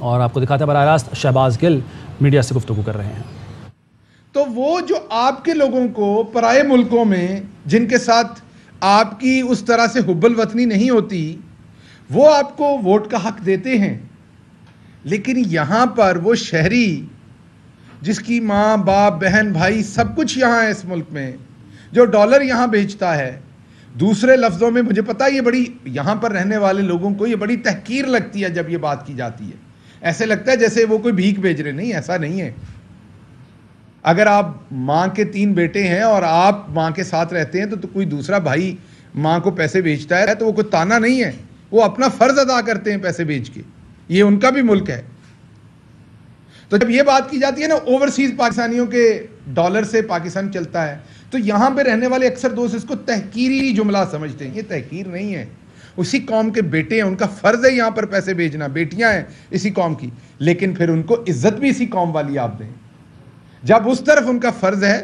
और आपको दिखाते हैं बराह रास्त शहबाज गिल मीडिया से गुफ्तगू कर रहे हैं। तो वो जो आपके लोगों को पराए मुल्कों में जिनके साथ आपकी उस तरह से हुब्बुल वतनी नहीं होती, वो आपको वोट का हक देते हैं, लेकिन यहाँ पर वो शहरी जिसकी माँ बाप बहन भाई सब कुछ यहाँ है इस मुल्क में, जो डॉलर यहाँ बेचता है, दूसरे लफ्ज़ों में मुझे पता है ये बड़ी यहाँ पर रहने वाले लोगों को ये बड़ी तहकीर लगती है जब ये बात की जाती है, ऐसे लगता है जैसे वो कोई भीख भेज रहे। नहीं, ऐसा नहीं है। अगर आप माँ के 3 बेटे हैं और आप माँ के साथ रहते हैं तो कोई दूसरा भाई माँ को पैसे बेचता है तो वो कोई ताना नहीं है, वो अपना फ़र्ज़ अदा करते हैं पैसे बेच के, ये उनका भी मुल्क है। तो जब ये बात की जाती है ना ओवरसीज़ पाकिस्तानियों के डॉलर से पाकिस्तान चलता है, तो यहाँ पे रहने वाले अक्सर दोस्त इसको तहकीरी जुमला समझते हैं। ये तहकीर नहीं है, उसी कौम के बेटे हैं, उनका फ़र्ज़ है यहाँ पर पैसे भेजना, बेटियाँ हैं इसी कौम की, लेकिन फिर उनको इज़्ज़त भी इसी कौम वाली आप दें। जब उस तरफ उनका फ़र्ज़ है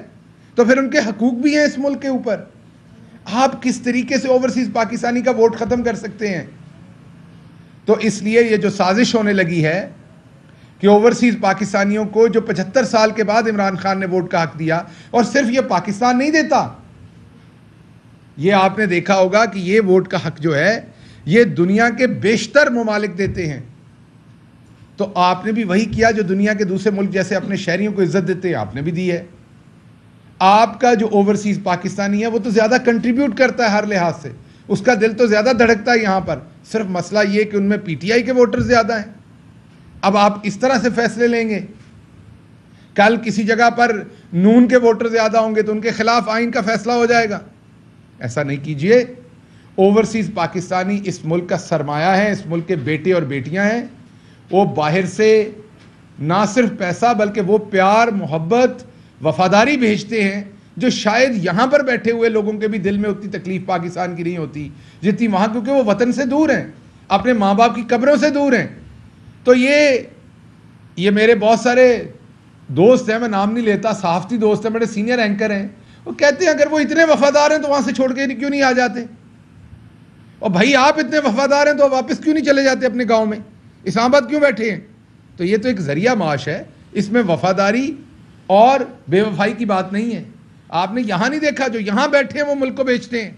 तो फिर उनके हकूक़ भी हैं इस मुल्क के ऊपर। आप किस तरीके से ओवरसीज़ पाकिस्तानी का वोट ख़त्म कर सकते हैं? तो इसलिए ये जो साजिश होने लगी है कि ओवरसीज़ पाकिस्तानियों को जो 75 साल के बाद इमरान खान ने वोट का हक दिया, और सिर्फ ये पाकिस्तान नहीं देता, ये आपने देखा होगा कि ये वोट का हक जो है ये दुनिया के बेशतर ममालिक देते हैं। तो आपने भी वही किया जो दुनिया के दूसरे मुल्क जैसे अपने शहरियों को इज्जत देते हैं, आपने भी दी है। आपका जो ओवरसीज़ पाकिस्तानी है वो तो ज़्यादा कंट्रीब्यूट करता है हर लिहाज से, उसका दिल तो ज़्यादा धड़कता है यहाँ पर। सिर्फ मसला ये कि उनमें पीटीआई के वोटर ज़्यादा हैं। अब आप इस तरह से फैसले लेंगे, कल किसी जगह पर नून के वोटर ज़्यादा होंगे तो उनके खिलाफ आइन का फैसला हो जाएगा। ऐसा नहीं कीजिए। ओवरसीज़ पाकिस्तानी इस मुल्क का सरमाया है, इस मुल्क के बेटे और बेटियां हैं। वो बाहर से ना सिर्फ पैसा बल्कि वो प्यार, मोहब्बत, वफादारी भेजते हैं जो शायद यहाँ पर बैठे हुए लोगों के भी दिल में उतनी तकलीफ पाकिस्तान की नहीं होती जितनी वहाँ, क्योंकि वो वतन से दूर हैं, अपने माँ बाप की कब्रों से दूर हैं। तो ये मेरे बहुत सारे दोस्त हैं, मैं नाम नहीं लेता, सहाफ़ती दोस्त हैं, बड़े सीनियर एंकर हैं, वो कहते हैं अगर वो इतने वफादार हैं तो वहाँ से छोड़ के क्यों नहीं आ जाते? और भाई आप इतने वफादार हैं तो वापस क्यों नहीं चले जाते अपने गाँव में, इस्लामाबाद क्यों बैठे हैं? तो ये तो एक ज़रिया माश है, इसमें वफादारी और बेवफाई की बात नहीं है। आपने यहाँ नहीं देखा, जो यहाँ बैठे हैं वो मुल्क को बेचते हैं।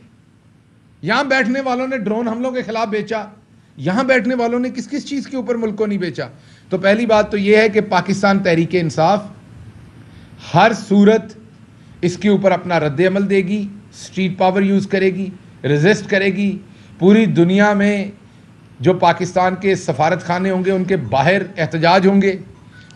यहाँ बैठने वालों ने ड्रोन हमलों के खिलाफ बेचा, यहाँ बैठने वालों ने किस किस चीज़ के ऊपर मुल्क को नहीं बेचा। तो पहली बात तो ये है कि पाकिस्तान तहरीक इंसाफ हर सूरत इसके ऊपर अपना रद्द-ए-अमल देगी, स्ट्रीट पावर यूज़ करेगी, रेजिस्ट करेगी। पूरी दुनिया में जो पाकिस्तान के सफारत खाने होंगे उनके बाहर एहतजाज होंगे,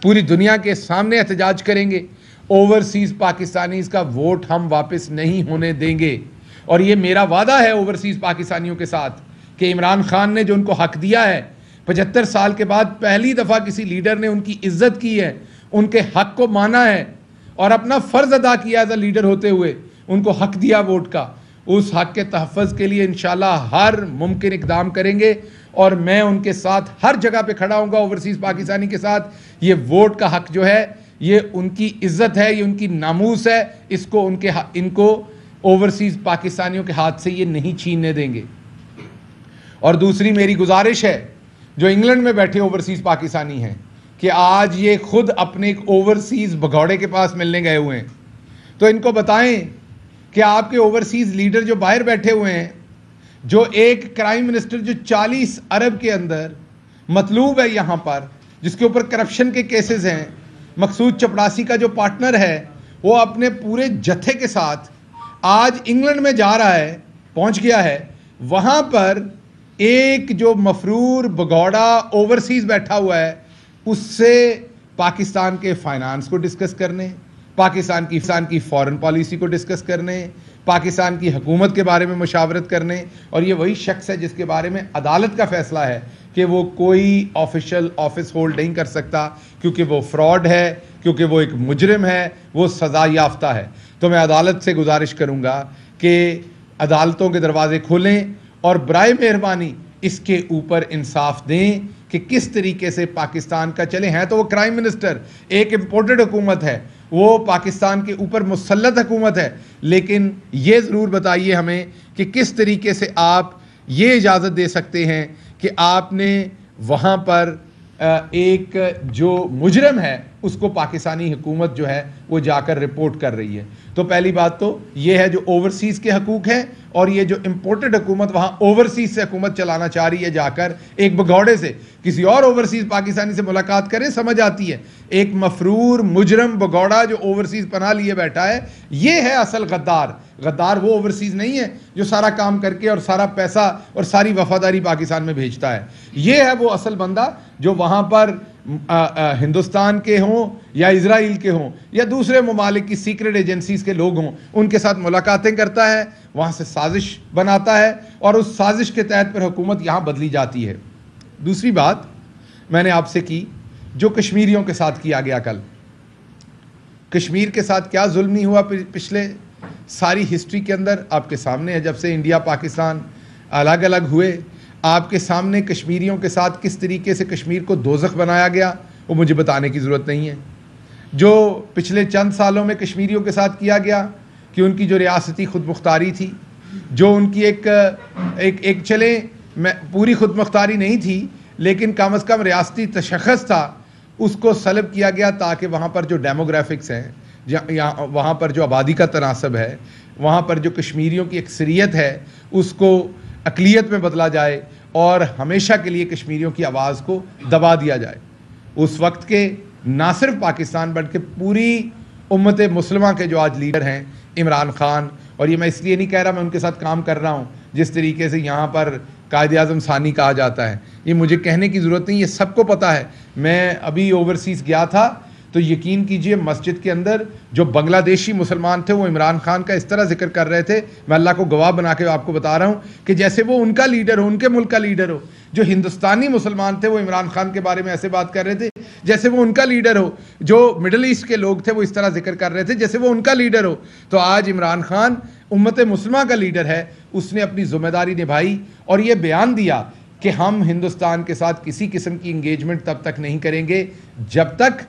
पूरी दुनिया के सामने एहतजाज करेंगे। ओवरसीज़ पाकिस्तानीज़ का वोट हम वापस नहीं होने देंगे। और ये मेरा वादा है ओवरसीज़ पाकिस्तानियों के साथ कि इमरान खान ने जो उनको हक दिया है, 75 साल के बाद पहली दफ़ा किसी लीडर ने उनकी इज्जत की है, उनके हक को माना है और अपना फ़र्ज़ अदा किया एज अ लीडर होते हुए, उनको हक दिया वोट का। उस हक के तहफ़्फ़ुज़ के लिए इंशाल्लाह हर मुमकिन इक़दाम करेंगे और मैं उनके साथ हर जगह पे खड़ा हूँगा ओवरसीज़ पाकिस्तानी के साथ। ये वोट का हक जो है ये उनकी इज़्ज़त है, ये उनकी नामूस है, इसको इनको ओवरसीज़ पाकिस्तानियों के हाथ से ये नहीं छीनने देंगे। और दूसरी मेरी गुजारिश है जो इंग्लैंड में बैठे ओवरसीज़ पाकिस्तानी हैं कि आज ये खुद अपने एक ओवरसीज़ भगौड़े के पास मिलने गए हुए हैं, तो इनको बताएं कि आपके ओवरसीज़ लीडर जो बाहर बैठे हुए हैं, जो एक क्राइम मिनिस्टर जो 40 अरब के अंदर मतलूब है यहाँ पर, जिसके ऊपर करप्शन के केसेस हैं, मकसूद चपड़ासी का जो पार्टनर है, वो अपने पूरे जत्थे के साथ आज इंग्लैंड में जा रहा है, पहुँच गया है। वहाँ पर एक जो मफरूर भगौड़ा ओवरसीज़ बैठा हुआ है, उससे पाकिस्तान के फाइनेंस को डिस्कस करने, पाकिस्तान की फॉरेन पॉलिसी को डिस्कस करने, पाकिस्तान की हुकूमत के बारे में मुशावरत करने। और ये वही शख्स है जिसके बारे में अदालत का फ़ैसला है कि वो कोई ऑफिशियल ऑफिस होल्ड नहीं कर सकता क्योंकि वो फ्रॉड है, क्योंकि वो एक मुजरिम है, वो सज़ा याफ्ता है। तो मैं अदालत से गुजारिश करूँगा कि अदालतों के दरवाज़े खोलें और बराए मेहरबानी इसके ऊपर इंसाफ दें कि किस तरीके से पाकिस्तान का चले। हैं तो वो क्राइम मिनिस्टर, एक इम्पोर्टेड हुकूमत है, वो पाकिस्तान के ऊपर मुसल्लत हुकूमत है, लेकिन ये ज़रूर बताइए हमें कि किस तरीके से आप ये इजाज़त दे सकते हैं कि आपने वहाँ पर एक जो मुजरम है उसको पाकिस्तानी हुकूमत जो है वो जाकर रिपोर्ट कर रही है। तो पहली बात तो ये है जो ओवरसीज़ के हकूक़ हैं, और ये जो इम्पोर्टेड हुकूमत वहाँ ओवरसीज़ से हुकूमत चलाना चाह रही है, जाकर एक भगौड़े से किसी और ओवरसीज़ पाकिस्तानी से मुलाकात करें, समझ आती है। एक मफरूर मुजरम भगौड़ा जो ओवरसीज़ पनाह लिए बैठा है, ये है असल गद्दार। गद्दार वो ओवरसीज़ नहीं है जो सारा काम करके और सारा पैसा और सारी वफादारी पाकिस्तान में भेजता है। ये है वो असल बंदा जो वहाँ पर हिंदुस्तान के हों या इजराइल के हों या दूसरे ममालिक की सीक्रेट एजेंसीज के लोग हों, उनके साथ मुलाकातें करता है, वहाँ से साजिश बनाता है और उस साजिश के तहत पर हुकूमत यहाँ बदली जाती है। दूसरी बात मैंने आपसे की जो कश्मीरियों के साथ किया गया, कल कश्मीर के साथ क्या जुल्म नहीं हुआ पिछले सारी हिस्ट्री के अंदर आपके सामने है। जब से इंडिया पाकिस्तान अलग अलग हुए, आपके सामने कश्मीरियों के साथ किस तरीके से कश्मीर को दोज़ख बनाया गया वो मुझे बताने की ज़रूरत नहीं है। जो पिछले चंद सालों में कश्मीरियों के साथ किया गया कि उनकी जो रियासती खुद मुख्तारी थी, जो उनकी एक चले पूरी खुद मुख्तारी नहीं थी लेकिन कम अज़ कम रियासती तशख़्ख़ुस था, उसको सलब किया गया ताकि वहाँ पर जो डेमोग्राफिक्स हैं, वहाँ पर जो आबादी का तनासब है, वहाँ पर जो कश्मीरियों की अक्सरियत है उसको अक़लियत में बदला जाए और हमेशा के लिए कश्मीरियों की आवाज़ को दबा दिया जाए। उस वक्त के ना सिर्फ पाकिस्तान बल्कि पूरी उम्मत मुस्लिमा के जो आज लीडर हैं इमरान खान, और ये मैं इसलिए नहीं कह रहा मैं उनके साथ काम कर रहा हूँ जिस तरीके से यहाँ पर कायद-ए-आज़म सानी कहा जाता है, ये मुझे कहने की ज़रूरत नहीं, ये सबको पता है। मैं अभी ओवरसीज़ गया था तो यकीन कीजिए मस्जिद के अंदर जो बांग्लादेशी मुसलमान थे वो इमरान खान का इस तरह जिक्र कर रहे थे, मैं अल्लाह को गवाह बना के आपको बता रहा हूँ कि जैसे वो उनका लीडर हो, उनके मुल्क का लीडर हो। जो हिंदुस्तानी मुसलमान थे वो इमरान खान के बारे में ऐसे बात कर रहे थे जैसे वो उनका लीडर हो। जो मिडल ईस्ट के लोग थे वो इस तरह जिक्र कर रहे थे जैसे वो उनका लीडर हो। तो आज इमरान खान उम्मत मुस्लिमा का लीडर है, उसने अपनी जिम्मेदारी निभाई और ये बयान दिया कि हम हिंदुस्तान के साथ किसी किस्म की इंगेजमेंट तब तक नहीं करेंगे जब तक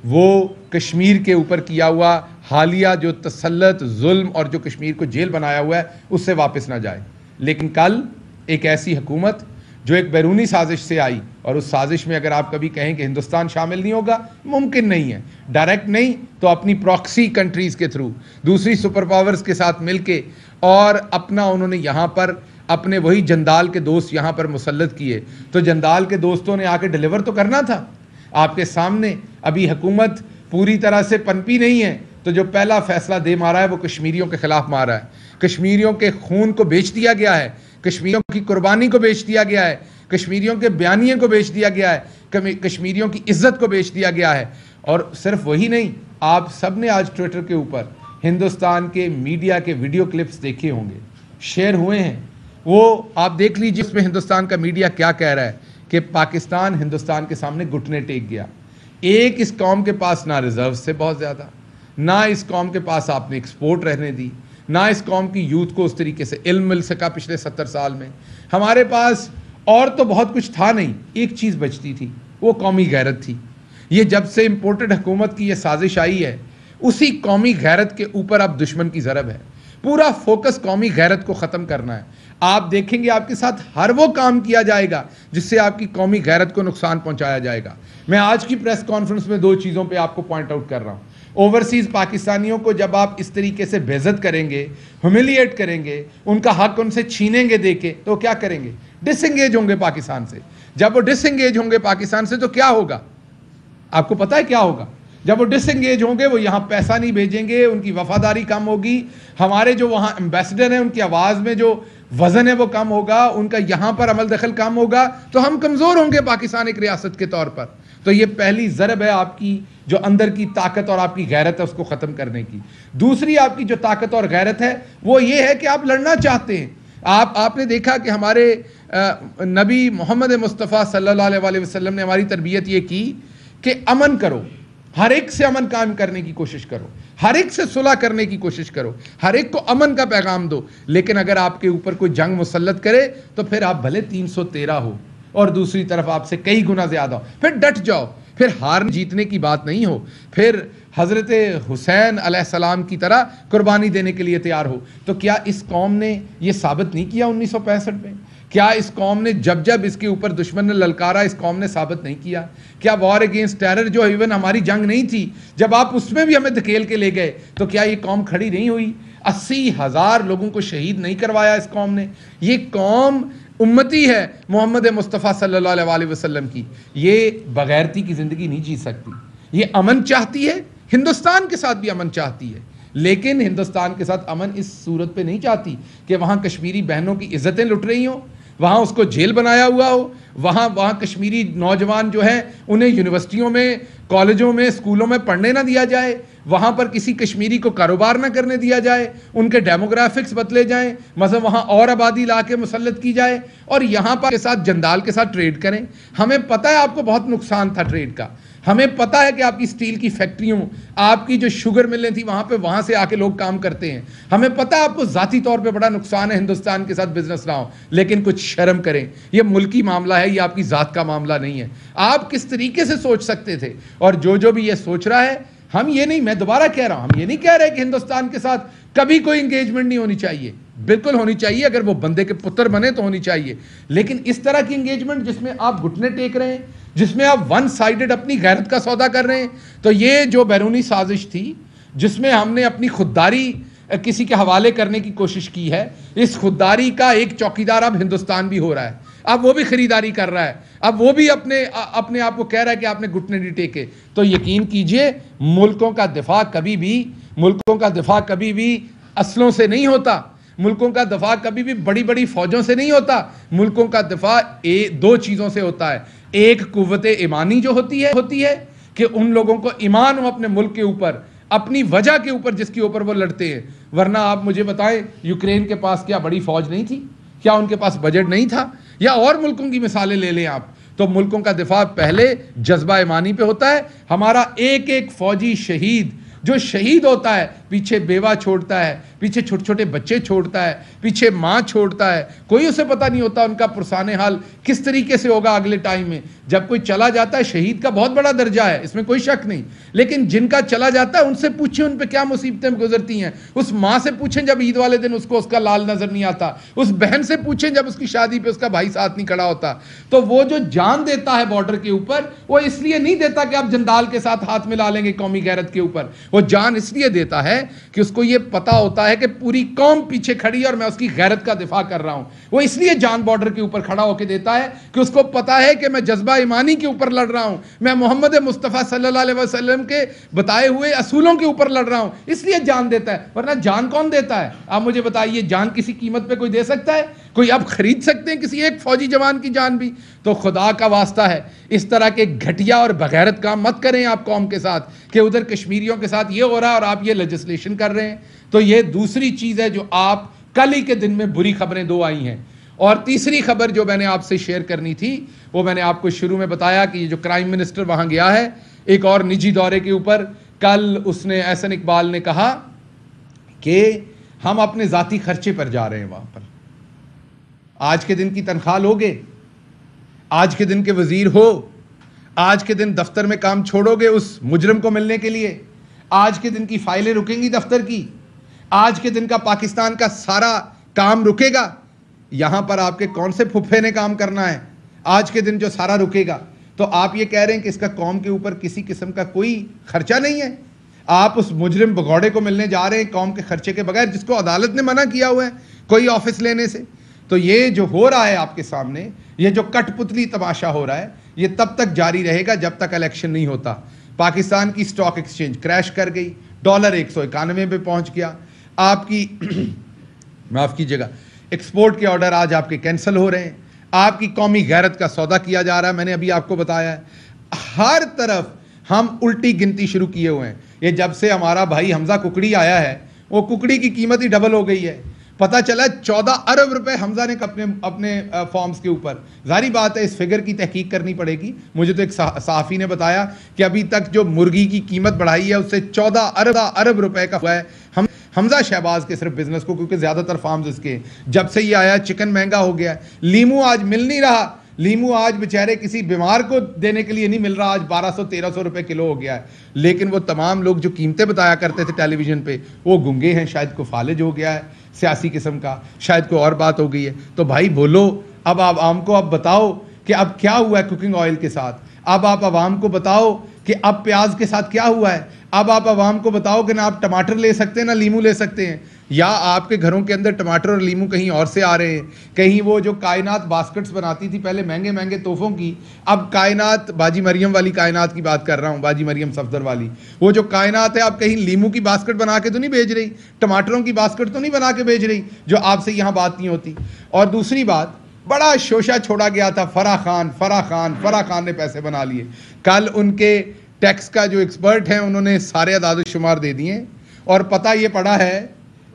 वो कश्मीर के ऊपर किया हुआ हालिया जो तसल्लुत, जुल्म और जो कश्मीर को जेल बनाया हुआ है उससे वापस ना जाए। लेकिन कल एक ऐसी हुकूमत जो एक बैरूनी साजिश से आई, और उस साजिश में अगर आप कभी कहें कि हिंदुस्तान शामिल नहीं होगा, मुमकिन नहीं है, डायरेक्ट नहीं तो अपनी प्रॉक्सी कंट्रीज़ के थ्रू दूसरी सुपर पावर्स के साथ मिल के, और अपना उन्होंने यहाँ पर अपने वही जंदाल के दोस्त यहाँ पर मुसल्लत किए। तो जंदाल के दोस्तों ने आके डिलीवर तो करना था। आपके सामने अभी हुकूमत पूरी तरह से पनपी नहीं है, तो जो पहला फैसला दे मारा है वो कश्मीरियों के खिलाफ मारा है। कश्मीरियों के खून को बेच दिया गया है, कश्मीरियों की कुर्बानी को बेच दिया गया है, कश्मीरियों के बयानिए को बेच दिया गया है, कश्मीरियों की इज्जत को बेच दिया गया है। और सिर्फ वही नहीं, आप सब ने आज ट्विटर के ऊपर हिंदुस्तान के मीडिया के वीडियो क्लिप्स देखे होंगे, शेयर हुए हैं, वो आप देख लीजिए उसमें हिंदुस्तान का मीडिया क्या कह रहा है कि पाकिस्तान हिंदुस्तान के सामने घुटने टेक गया। एक, इस कौम के पास ना रिजर्व से बहुत ज़्यादा, ना इस कौम के पास आपने एक्सपोर्ट रहने दी, ना इस कौम की यूथ को उस तरीके से इल्म मिल सका पिछले 70 साल में। हमारे पास और तो बहुत कुछ था नहीं, एक चीज़ बचती थी, वो कौमी गैरत थी। ये जब से इम्पोर्टेड हुकूमत की ये साजिश आई है, उसी कौमी गैरत के ऊपर अब दुश्मन की ज़रब है। पूरा फोकस कौमी गैरत को ख़त्म करना है। आप देखेंगे आपके साथ हर वो काम किया जाएगा जिससे आपकी कौमी गैरत को नुकसान पहुंचाया जाएगा। मैं आज की प्रेस कॉन्फ्रेंस में 2 चीज़ों पे आपको पॉइंट आउट कर रहा हूं। ओवरसीज़ पाकिस्तानियों को जब आप इस तरीके से बेइज्जत करेंगे, ह्यूमिलिएट करेंगे, उनका हक उनसे छीनेंगे देके, तो क्या करेंगे? डिसएंगेज होंगे पाकिस्तान से। जब वो डिसएंगेज होंगे पाकिस्तान से तो क्या होगा? आपको पता है क्या होगा? जब वो डिसएंगेज होंगे, वो यहाँ पैसा नहीं भेजेंगे, उनकी वफादारी कम होगी, हमारे जो वहाँ एम्बेसडर हैं उनकी आवाज़ में जो वज़न है वो कम होगा, उनका यहाँ पर अमल दखल कम होगा, तो हम कमज़ोर होंगे पाकिस्तान एक रियासत के तौर पर। तो ये पहली ज़रब है आपकी जो अंदर की ताकत और आपकी गैरत है उसको ख़त्म करने की। दूसरी आपकी जो ताकत और गैरत है वो ये है कि आप लड़ना चाहते हैं। आपने देखा कि हमारे नबी मोहम्मद मुस्तफ़ा सल्लल्लाहु अलैहि वसल्लम ने हमारी तरबियत ये की कि अमन करो, हर एक से अमन कायम करने की कोशिश करो, हर एक से सुलह करने की कोशिश करो, हर एक को अमन का पैगाम दो। लेकिन अगर आपके ऊपर कोई जंग मुसल्लत करे तो फिर आप भले 313 हो और दूसरी तरफ आपसे कई गुना ज़्यादा हो, फिर डट जाओ, फिर हार जीतने की बात नहीं हो, फिर हज़रत हुसैन अलैहिस्सलाम की तरह कुर्बानी देने के लिए तैयार हो। तो क्या इस कौम ने ये साबित नहीं किया 1965 में क्या इस कौम ने जब जब इसके ऊपर दुश्मन ने ललकारा, इस कौम ने साबित नहीं किया? क्या वॉर अगेंस्ट टेरर जो इवन हमारी जंग नहीं थी, जब आप उसमें भी हमें धकेल के ले गए, तो क्या ये कौम खड़ी नहीं हुई? 80,000 लोगों को शहीद नहीं करवाया इस कौम ने? ये कौम उम्मती है मोहम्मद मुस्तफ़ा सल्लल्लाहु अलैहि वसल्लम की। ये बगैरती की ज़िंदगी नहीं जी सकती। ये अमन चाहती है, हिंदुस्तान के साथ भी अमन चाहती है, लेकिन हिंदुस्तान के साथ अमन इस सूरत पे नहीं चाहती कि वहाँ कश्मीरी बहनों की इज्जतें लुट रही हों, वहाँ उसको जेल बनाया हुआ हो, वहाँ कश्मीरी नौजवान जो हैं उन्हें यूनिवर्सिटियों में, कॉलेजों में, स्कूलों में पढ़ने ना दिया जाए, वहाँ पर किसी कश्मीरी को कारोबार ना करने दिया जाए, उनके डेमोग्राफिक्स बदले जाएं, मतलब वहाँ और आबादी ला के मुसल्लत की जाए और यहाँ पर के साथ जंदाल के साथ ट्रेड करें। हमें पता है आपको बहुत नुकसान था ट्रेड का, हमें पता है कि आपकी स्टील की फैक्ट्रियों, आपकी जो शुगर मिलें थी वहाँ पे, वहाँ से आके लोग काम करते हैं, हमें पता है आपको ज़ाती तौर पे बड़ा नुकसान है हिंदुस्तान के साथ बिजनेस ना हो, लेकिन कुछ शर्म करें, ये मुल्की मामला है, ये आपकी ज़ात का मामला नहीं है। आप किस तरीके से सोच सकते थे? और जो भी ये सोच रहा है, हम ये नहीं, मैं दोबारा कह रहा हूँ, हम ये नहीं कह रहे कि हिंदुस्तान के साथ कभी कोई इंगेजमेंट नहीं होनी चाहिए, बिल्कुल होनी चाहिए, अगर वो बंदे के पुत्र बने तो होनी चाहिए, लेकिन इस तरह की इंगेजमेंट जिसमें आप घुटने टेक रहे हैं, जिसमें आप वन साइडेड अपनी गैरत का सौदा कर रहे हैं, तो ये जो बैरूनी साजिश थी जिसमें हमने अपनी खुददारी किसी के हवाले करने की कोशिश की है, इस खुददारी का एक चौकीदार अब हिंदुस्तान भी हो रहा है। अब वो भी खरीदारी कर रहा है, अब वो भी अपने आप को कह रहा है कि आपने घुटने नहीं टेके। तो यकीन कीजिए, मुल्कों का दिफा कभी भी असलों से नहीं होता, मुल्कों का दफा कभी भी बड़ी बड़ी फौजों से नहीं होता। मुल्कों का दफा दो चीज़ों से होता है। एक कुव्वत ईमानी जो होती है कि उन लोगों को ईमान हो अपने मुल्क के ऊपर, अपनी वजह के ऊपर जिसके ऊपर वो लड़ते हैं। वरना आप मुझे बताएं, यूक्रेन के पास क्या बड़ी फौज नहीं थी? क्या उनके पास बजट नहीं था? या और मुल्कों की मिसालें ले लें आप, तो मुल्कों का दिफा पहले जज्बा ईमानी पे होता है। हमारा एक एक फौजी शहीद जो शहीद होता है, पीछे बेवा छोड़ता है, पीछे छोटे छोटे बच्चे छोड़ता है, पीछे माँ छोड़ता है, कोई उसे पता नहीं होता उनका पुरसाने हाल किस तरीके से होगा अगले टाइम में। जब कोई चला जाता है, शहीद का बहुत बड़ा दर्जा है, इसमें कोई शक नहीं, लेकिन जिनका चला जाता है उनसे पूछें उन पे क्या मुसीबतें गुजरती हैं। उस माँ से पूछें जब ईद वाले दिन उसको उसका लाल नजर नहीं आता, उस बहन से पूछें जब उसकी शादी पे उसका भाई साथ नहीं खड़ा होता। तो वो जो जान देता है बॉर्डर के ऊपर, वो इसलिए नहीं देता कि आप जंदाल के साथ हाथ मिला लेंगे कौमी गैरत के ऊपर, वो जान इसलिए देता है कि उसको ये पता होता है कि पूरी कौम पीछे खड़ी है और मैं उसकी गैरत का दिफा कर रहा हूं। वो इसलिए जान बॉर्डर के ऊपर खड़ा होकर देता है कि उसको पता है कि मैं जज्बा ईमानी के ऊपर लड़ रहा हूं, मैं मोहम्मद मुस्तफ़ा सल्लल्लाहु अलैहि वसल्लम के बताए हुए असूलों के ऊपर लड़ रहा हूं, इसलिए जान देता है। वरना जान कौन देता है? आप मुझे बताइए, जान किसी कीमत पे कोई दे सकता है? कोई अब खरीद सकते हैं किसी एक फौजी जवान की जान भी? तो खुदा का वास्ता है, इस तरह के घटिया और बगैरत काम मत करें आप कौम के साथ कि उधर कश्मीरियों के साथ ये हो रहा है और आप ये लेजिस्लेशन कर रहे हैं। तो ये दूसरी चीज़ है जो आप कल ही के दिन में बुरी खबरें दो आई हैं। और तीसरी खबर जो मैंने आपसे शेयर करनी थी, वो मैंने आपको शुरू में बताया कि ये जो क्राइम मिनिस्टर वहाँ गया है एक और निजी दौरे के ऊपर, कल उसने एहसन इकबाल ने कहा कि हम अपने ज़ाती खर्चे पर जा रहे हैं वहाँ पर। आज के दिन की तनख्वाह लोगे, आज के दिन के वजीर हो, आज के दिन दफ्तर में काम छोड़ोगे उस मुजरिम को मिलने के लिए, आज के दिन की फाइलें रुकेंगी दफ्तर की, आज के दिन का पाकिस्तान का सारा काम रुकेगा। यहां पर आपके कौन से फुफ्फे ने काम करना है? आज के दिन जो सारा रुकेगा, तो आप ये कह रहे हैं कि इसका कौम के ऊपर किसी किस्म का कोई खर्चा नहीं है। आप उस मुजरिम भगौड़े को मिलने जा रहे हैं कौम के खर्चे के बगैर, जिसको अदालत ने मना किया हुआ है कोई ऑफिस लेने से। तो ये जो हो रहा है आपके सामने, ये जो कठपुतली तमाशा हो रहा है, ये तब तक जारी रहेगा जब तक इलेक्शन नहीं होता। पाकिस्तान की स्टॉक एक्सचेंज क्रैश कर गई, डॉलर 191 पे पहुंच गया, आपकी माफ़ कीजिएगा, एक्सपोर्ट के ऑर्डर आज आपके कैंसिल हो रहे हैं, आपकी कौमी गैरत का सौदा किया जा रहा है। मैंने अभी आपको बताया है, हर तरफ हम उल्टी गिनती शुरू किए हुए हैं। ये जब से हमारा भाई हमजा कुकड़ी आया है, वो कुकड़ी की कीमत ही डबल हो गई है। पता चला 14 अरब रुपए हमजा ने अपने फॉर्म्स के ऊपर। जारी बात है, इस फिगर की तहकीक करनी पड़ेगी। मुझे तो एक सहाफ़ी ने बताया कि अभी तक जो मुर्गी की कीमत बढ़ाई है उससे 14 अरब रुपए का हुआ है हमजा शहबाज के सिर्फ बिजनेस को, क्योंकि ज़्यादातर फार्म्स इसके। जब से ये आया चिकन महंगा हो गया है, लीमू आज मिल नहीं रहा, लीमू आज बेचारे किसी बीमार को देने के लिए नहीं मिल रहा, आज 1200-1300 रुपए किलो हो गया है। लेकिन वो तमाम लोग जो कीमतें बताया करते थे टेलीविज़न पे, वो गूंगे हैं, शायद को फालिज हो गया है सियासी किस्म का, शायद कोई और बात हो गई है। तो भाई बोलो, अब आप आवाम को अब बताओ कि अब क्या हुआ है कुकिंग ऑयल के साथ, अब आप आवाम को बताओ कि अब प्याज के साथ क्या हुआ है, अब आप आवाम को बताओ कि ना आप टमाटर ले सकते हैं ना लीमू ले सकते हैं, या आपके घरों के अंदर टमाटर और लीमू कहीं और से आ रहे हैं। कहीं वो जो कायनात बास्केट्स बनाती थी पहले महंगे महंगे तोहफों की, अब कायनात, बाजी मरियम वाली कायनात की बात कर रहा हूँ, बाजी मरियम सफदर वाली, वो जो कायनात है अब कहीं लीमू की बास्केट बना के तो नहीं भेज रही, टमाटरों की बास्केट तो नहीं बना के भेज रही, जो आपसे यहाँ बात नहीं होती। और दूसरी बात, बड़ा शोशा छोड़ा गया था, फराह खान ने पैसे बना लिए। कल उनके टैक्स का जो एक्सपर्ट हैं उन्होंने सारे अदाद शुमार दे दिए और पता ये पड़ा है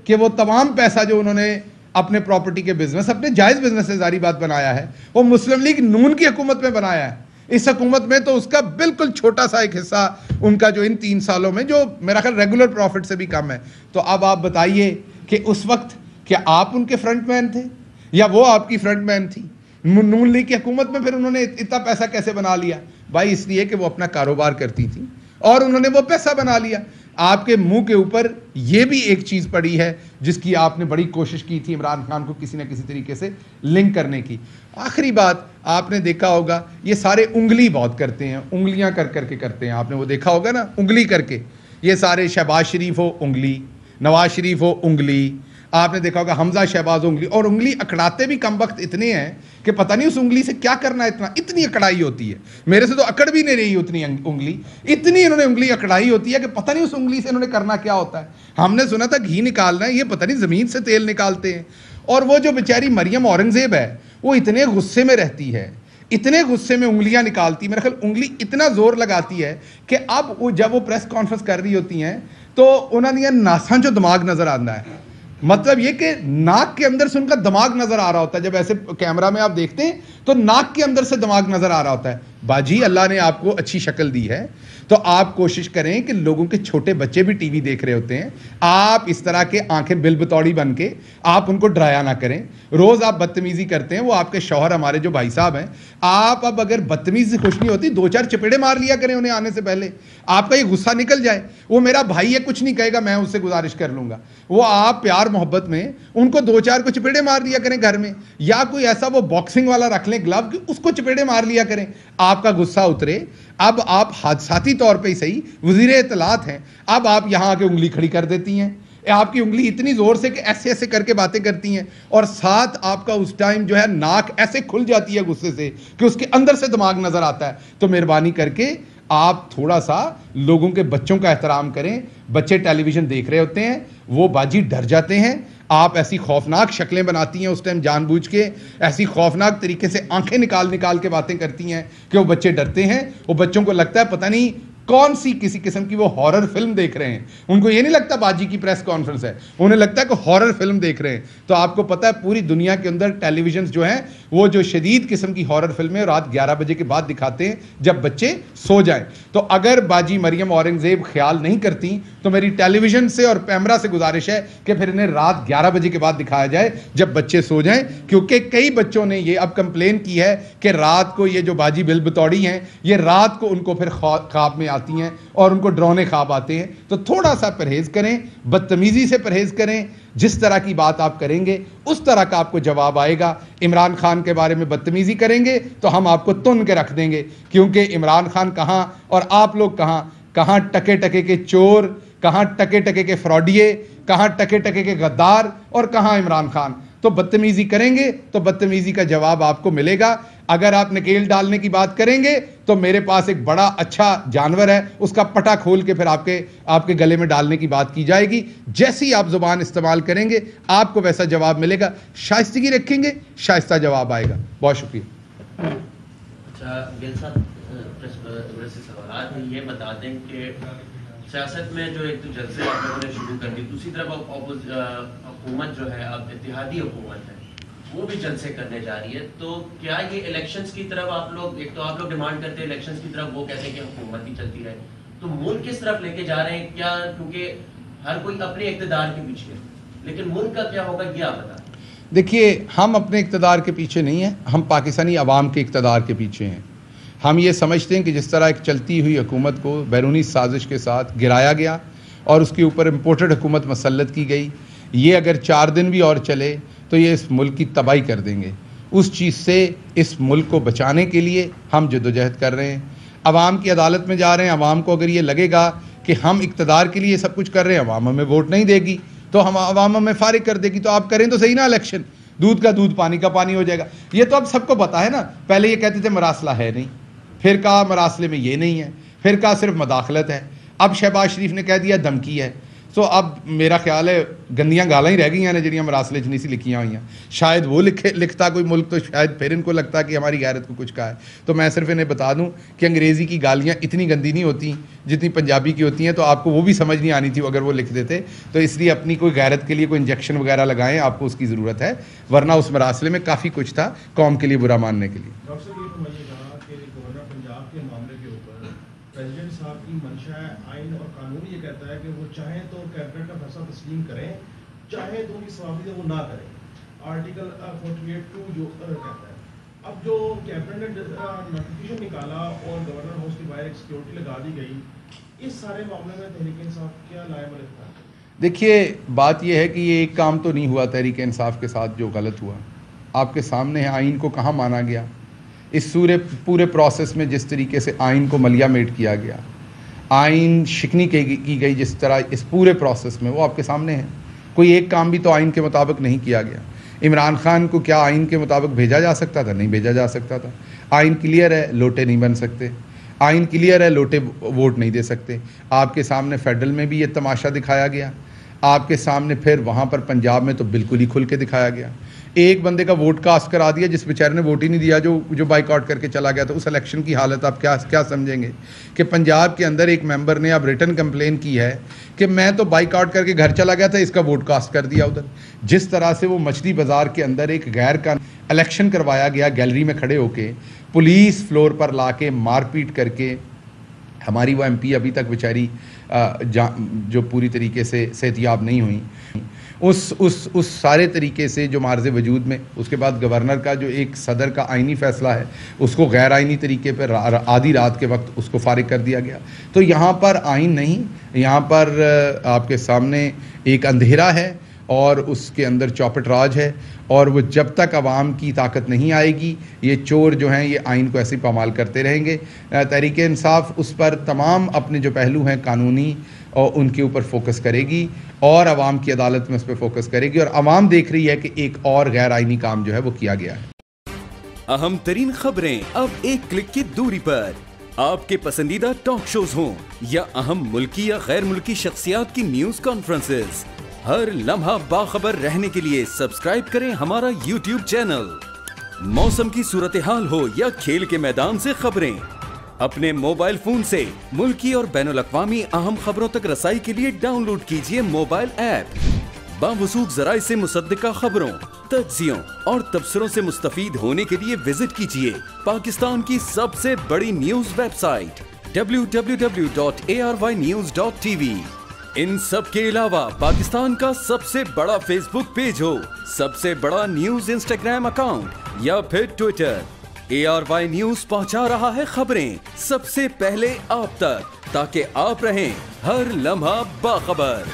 कि वो तमाम पैसा जो उन्होंने अपने प्रॉपर्टी के बिजनेस, अपने जायज़ बिजनेस से जारी बात बनाया है, वो मुस्लिम लीग नून की हुकूमत में बनाया है। इस हुकूमत में तो उसका बिल्कुल छोटा सा एक हिस्सा उनका जो इन 3 सालों में, जो मेरा ख्याल रेगुलर प्रॉफिट से भी कम है। तो अब आप बताइए कि उस वक्त क्या आप उनके फ्रंटमैन थे या वो आपकी फ्रंटमैन थी? नून लीग की हुकूमत में फिर उन्होंने इतना पैसा कैसे बना लिया? भाई इसलिए कि वो अपना कारोबार करती थी और उन्होंने वो पैसा बना लिया। आपके मुंह के ऊपर ये भी एक चीज़ पड़ी है जिसकी आपने बड़ी कोशिश की थी इमरान खान को किसी न किसी तरीके से लिंक करने की। आखिरी बात, आपने देखा होगा ये सारे उंगली बहुत करते हैं, उंगलियां कर करके करते हैं, आपने वो देखा होगा ना, उंगली करके। ये सारे शहबाज शरीफ हो उंगली, नवाज शरीफ हो उंगली, आपने देखा होगा हमजा शहबाज उंगली, और उंगली अकड़ाते भी कम वक्त इतने हैं कि पता नहीं उस उंगली से क्या करना है, इतनी अकड़ाई होती है। मेरे से तो अकड़ भी नहीं रही उतनी उंगली, इतनी इन्होंने उंगली अकड़ाई होती है कि पता नहीं उस उंगली से इन्होंने करना क्या होता है। हमने सुना था घी निकालना है, ये पता नहीं ज़मीन से तेल निकालते हैं। और वो जो बेचारी मरियम औरंगजेब है वो इतने गुस्से में रहती है, इतने गुस्से में उंगलियां निकालती, मेरे ख्याल उंगली इतना जोर लगाती है कि अब जब वो प्रेस कॉन्फ्रेंस कर रही होती हैं तो उन्होंने नासा जो दिमाग नजर आता है, मतलब ये कि नाक के अंदर से उनका दिमाग नजर आ रहा होता है। जब ऐसे कैमरा में आप देखते हैं तो नाक के अंदर से दिमाग नजर आ रहा होता है। बाजी, अल्लाह ने आपको अच्छी शक्ल दी है तो आप कोशिश करें कि लोगों के छोटे बच्चे भी टीवी देख रहे होते हैं, आप इस तरह के आंखें बिल बतौड़ी बन के आप उनको डराया ना करें। रोज आप बदतमीजी करते हैं, वो आपके शौहर हमारे जो भाई साहब हैं, आप अब अगर बदतमीजी से खुश नहीं होती 2-4 चपेड़े मार लिया करें उन्हें आने से पहले, आपका ये गुस्सा निकल जाए। वो मेरा भाई है, कुछ नहीं कहेगा, मैं उससे गुजारिश कर लूंगा। वो आप प्यार मोहब्बत में उनको 2-4 को चपेड़े मार लिया करें घर में, या कोई ऐसा वो बॉक्सिंग वाला रख लें ग्लव कि उसको चपेड़े मार लिया करें, आपका गुस्सा उतरे। अब आप हादसाती तौर पे ही सही वज़ीर इत्तलात हैं, अब आप यहां आके उंगली खड़ी कर देती हैं, आपकी उंगली इतनी जोर से कि ऐसे ऐसे करके बातें करती हैं, और साथ आपका उस टाइम जो है नाक ऐसे खुल जाती है गुस्से से कि उसके अंदर से दिमाग नजर आता है। तो मेहरबानी करके आप थोड़ा सा लोगों के बच्चों का एहतराम करें। बच्चे टेलीविजन देख रहे होते हैं, वो बाजी डर जाते हैं, आप ऐसी खौफनाक शक्लें बनाती हैं उस टाइम जानबूझ के, ऐसी खौफनाक तरीके से आंखें निकाल निकाल के बातें करती हैं कि वो बच्चे डरते हैं। वो बच्चों को लगता है पता नहीं कौन सी किसी किस्म की वो हॉरर फिल्म देख रहे हैं। उनको ये नहीं लगता बाजी की प्रेस कॉन्फ्रेंस है, उन्हें लगता है कि हॉरर फिल्म देख रहे हैं। तो आपको पता है पूरी दुनिया के अंदर टेलीविजन जो हैं वो जो शदीद किस्म की हॉरर फिल्में रात 11 बजे के बाद दिखाते हैं जब बच्चे सो जाएं। तो अगर बाजी मरियम औरंगजेब ख्याल नहीं करती तो मेरी टेलीविजन से और पैमरा से गुजारिश है कि फिर इन्हें रात 11 बजे के बाद दिखाया जाए जब बच्चे सो जाएं, क्योंकि कई बच्चों ने ये अब कंप्लेन की है कि रात को ये जो बाजी बिल बतौड़ी हैं ये रात को उनको फिर ख्वाब में आती हैं और उनको डरावने ख्वाब आते हैं। तो थोड़ा सा परहेज करें, बदतमीजी से परहेज करें। जिस तरह की बात आप करेंगे उस तरह का आपको जवाब आएगा। इमरान खान के बारे में बदतमीजी करेंगे तो हम आपको तुन के रख देंगे, क्योंकि इमरान खान कहाँ और आप लोग कहाँ टके टके के चोर, कहाँ टके टके के फ्रॉडिये, कहाँ टके टके के गद्दार और कहाँ इमरान खान। तो बदतमीजी करेंगे तो बदतमीजी का जवाब आपको मिलेगा। अगर आप नकेल डालने की बात करेंगे तो मेरे पास एक बड़ा अच्छा जानवर है, उसका पटा खोल के फिर आपके गले में डालने की बात की जाएगी। जैसी आप जुबान इस्तेमाल करेंगे आपको वैसा जवाब मिलेगा। शाइस्तगी रखेंगे, शाइस्ता जवाब आएगा। बहुत शुक्रिया। अच्छा गिल साहब, ये बता दें कि सियासत में जो एक तो जलसे आप लोगों ने शुरू कर दी, दूसरी तरफ हुकूमत जो है अब इत्तेहादी हुकूमत है वो भी जलसे करने जा रही है। तो क्या ये इलेक्शंस की तरफ आप लोग, एक तो आप लोग डिमांड करते हैं इलेक्शंस की तरफ, वो कहते हैं कि हुकूमत ही चलती रहे, तो मुल्क किस तरफ लेके जा रहे हैं? क्या क्योंकि हर कोई अपने इक़्तिदार के पीछे है, लेकिन मुल्क का क्या होगा ये आप बताएं। देखिए, हम अपने इक़्तिदार के पीछे नहीं हैं, हम पाकिस्तानी अवाम के इक़्तिदार के पीछे हैं। हम ये समझते हैं कि जिस तरह एक चलती हुई हुकूमत को बैरूनी साजिश के साथ गिराया गया और उसके ऊपर इम्पोर्टेड हुकूमत मसल्लत की गई, ये अगर 4 दिन भी और चले तो ये इस मुल्क की तबाही कर देंगे। उस चीज़ से इस मुल्क को बचाने के लिए हम जद्दोजहद कर रहे हैं। अवाम की अदालत में जा रहे हैं। अवाम को अगर ये लगेगा कि हम इक़्तिदार के लिए सब कुछ कर रहे हैं, अवाम हमें वोट नहीं देगी तो हम अवाम हमें फारिग कर देगी, तो आप करें तो सही ना इलेक्शन, दूध का दूध पानी का पानी हो जाएगा। ये तो अब सबको पता है ना। पहले ये कहते थे मरासला है नहीं, फिर कहा मरासले में ये नहीं है, फिर कहा सिर्फ मदाखलत है, अब शहबाज शरीफ ने कह दिया धमकी है। सो अब मेरा ख्याल है गंदियां गालां ही रह गई हैं ने जिहड़ियां मरासले च नहीं सी लिखियां हुई। शायद वो लिखता कोई मुल्क तो शायद फिर इनको लगता कि हमारी गैरत को कुछ कहा है। तो मैं सिर्फ इन्हें बता दूं कि अंग्रेज़ी की गालियां इतनी गंदी नहीं होती जितनी पंजाबी की होती हैं, तो आपको वो भी समझ नहीं आनी थी अगर वो लिख देते। तो इसलिए अपनी कोई गैरत के लिए कोई इंजेक्शन वगैरह लगाएं, आपको उसकी ज़रूरत है, वरना उस मरासले में काफ़ी कुछ था कौम के लिए बुरा मानने के लिए। प्रेसिडेंट साहब की मंशा है, आइन और कानून ये कहता है कि वो चाहे तो कैबिनेट का फैसला तस्लीम करें, चाहे तो उनकी सवाल वो ना करें। आर्टिकल 48(2) जो कहता है। अब जो कैबिनेट ने नोटिफिकेशन निकाला और गवर्नर हाउस के बाहर एक सिक्योरिटी लगा दी गई, इस सारे मामले में तहरीक इंसाफ क्या लायमल इख्तियार? देखिए, बात यह है कि ये एक काम तो नहीं हुआ तहरीक इंसाफ के साथ जो गलत हुआ, आपके सामने है। आइन को कहाँ माना गया? इस पूरे प्रोसेस में जिस तरीके से आइन को मलियामेट किया गया, आइन शिकनी की गई जिस तरह इस पूरे प्रोसेस में, वो आपके सामने है। कोई एक काम भी तो आइन के मुताबिक नहीं किया गया। इमरान खान को क्या आइन के मुताबिक भेजा जा सकता था? नहीं भेजा जा सकता था। आइन क्लियर है, लोटे नहीं बन सकते। आइन क्लियर है, लोटे वोट नहीं दे सकते। आपके सामने फेडरल में भी ये तमाशा दिखाया गया, आपके सामने फिर वहाँ पर पंजाब में तो बिल्कुल ही खुल के दिखाया गया। एक बंदे का वोट कास्ट करा दिया जिस बेचारे ने वोट ही नहीं दिया, जो बाइकआउट करके चला गया। तो उस इलेक्शन की हालत आप क्या समझेंगे कि पंजाब के अंदर एक मेंबर ने अब रिटन कंप्लेन की है कि मैं तो बाइकआउट करके घर चला गया था, इसका वोट कास्ट कर दिया उधर। जिस तरह से वो मछली बाज़ार के अंदर एक गैर का इलेक्शन करवाया गया, गैलरी में खड़े होके, पुलिस फ्लोर पर ला के मारपीट करके, हमारी वो MP अभी तक बेचारी जो पूरी तरीके से सेहतियाब नहीं हुई, उस सारे तरीके से जो मार्ज़ वजूद में, उसके बाद गवर्नर का जो एक सदर का आइनी फ़ैसला है उसको गैर आइनी तरीके पर आधी रात के वक्त उसको फारिग कर दिया गया। तो यहाँ पर आइन नहीं, यहाँ पर आपके सामने एक अंधेरा है और उसके अंदर चौपट राज है। और वो जब तक आवाम की ताकत नहीं आएगी, ये चोर जो हैं ये आइन को ऐसे पामाल करते रहेंगे। तहरीक इंसाफ उस पर तमाम अपने जो पहलू हैं कानूनी और उनके ऊपर फोकस करेगी और आवाम की अदालत में उस पर फोकस करेगी। और आवाम देख रही है कि एक और गैर आइनी काम जो है वो किया गया है। अहम तरीन खबरें अब एक क्लिक की दूरी पर। आपके पसंदीदा टॉक शोज हों या अहम मुल्की या गैर मुल्की शख्सियात की न्यूज कॉन्फ्रेंसेस, हर लम्हा बाखबर रहने के लिए सब्सक्राइब करें हमारा YouTube चैनल। मौसम की सूरत हाल हो या खेल के मैदान से खबरें, अपने मोबाइल फोन से मुल्की और बैनुल-अक़वामी अहम खबरों तक रसाई के लिए डाउनलोड कीजिए मोबाइल ऐप। बावसूख ज़राए से मुसद्दिका खबरों, तज्ज़ियों और तबसरों से मुस्तफ़ीद होने के लिए विजिट कीजिए पाकिस्तान की सबसे बड़ी न्यूज वेबसाइट www.arynews.tv। इन सब के अलावा पाकिस्तान का सबसे बड़ा फेसबुक पेज हो, सबसे बड़ा न्यूज इंस्टाग्राम अकाउंट या फिर ट्विटर, ARY न्यूज पहुंचा रहा है खबरें सबसे पहले आप तक, ताकि आप रहें हर लम्हा बाखबर।